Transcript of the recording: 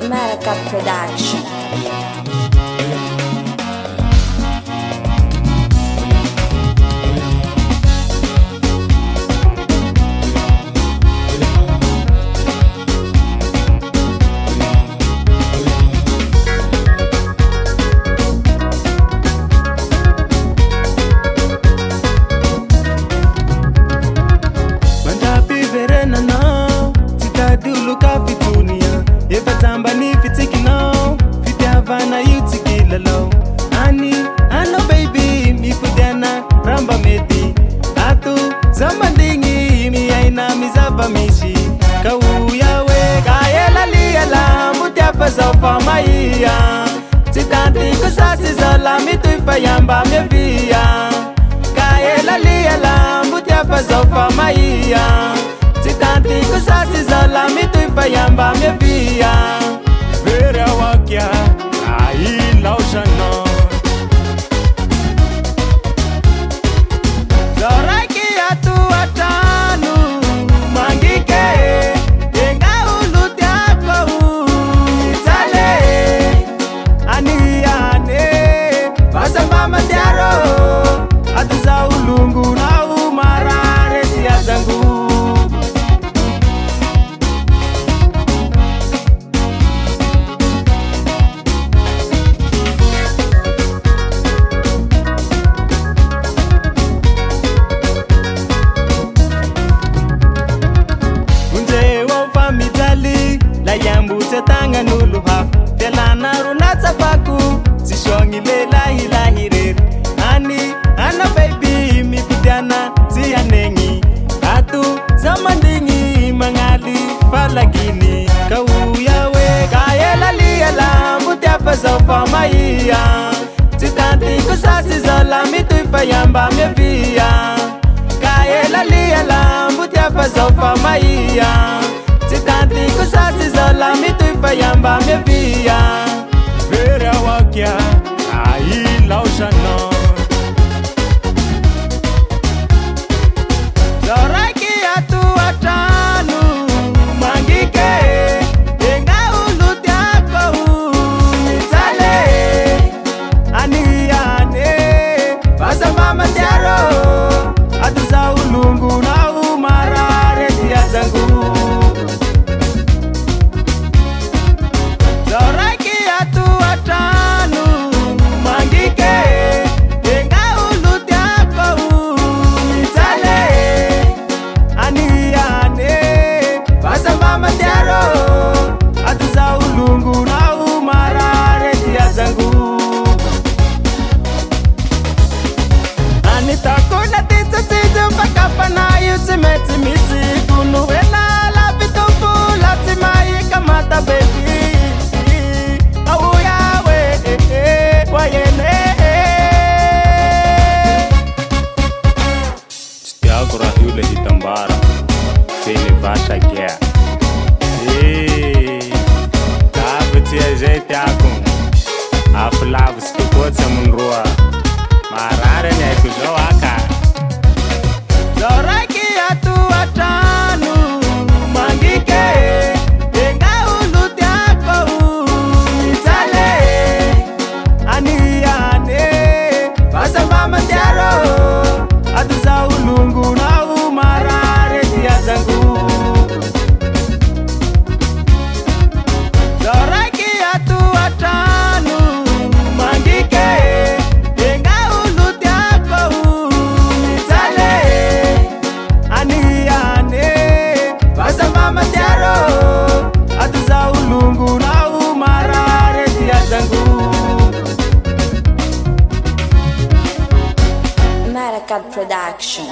America Production. Havana you tikila low Ani, ano baby, mi pudiana ramba meti Atu, zamandingi, mi aina mi zaba mishi Kauya we, kaya laliyala, mutia pasofa maiya Chitanti kusasi zola, mi tuipa yamba mi via Kaya laliyala, mutia pasofa maiya Chitanti kusasi zola, mi tuipa yamba mi via Vera wakia Ai laushana Zoraki atu atanu Mangike Yenga uluti ako Itale Aniyane Basa mama tiaro Atu za ulungu na umarare siya zangu Tanga nulu haf Felana runatsa baku Sishongi le lahi lahi rir Ani, ana baby mi pidiana siya nengi Atu zamandingi mangali falagini Kauya we kaya laliyala Mutia pasofa maiya Chitanti kusasi zola mi tuipa yamba mi via Kaya laliyala Mutia pasofa maiya Chitanti kusasi zola mi tuipa yamba mi via Vera wakia ai laushana Zoraki atu atanu Mangike Yenga uluti ako Itale Aniyane Basa mama tiaro Atu za ulungu na umarare siya zangu Meti misi kunu wena la vitupu latimai kamata baby Auya we wayene Stiagura yule hitambara Fili vasha gea Kabutia jete akun Aflavu stukotse munrua Marare ni kujo waka Zoraki atu atanu Mangike Yenga uluti ako Itale Aniyane Basa mama tiaro Atu za ulungu na umarare siya zangu Zoraki atu atanu Mangike Yenga uluti ako Itale Aniyane Basa mama tiaro Atu za ulungu na umarare siya zangu America Production.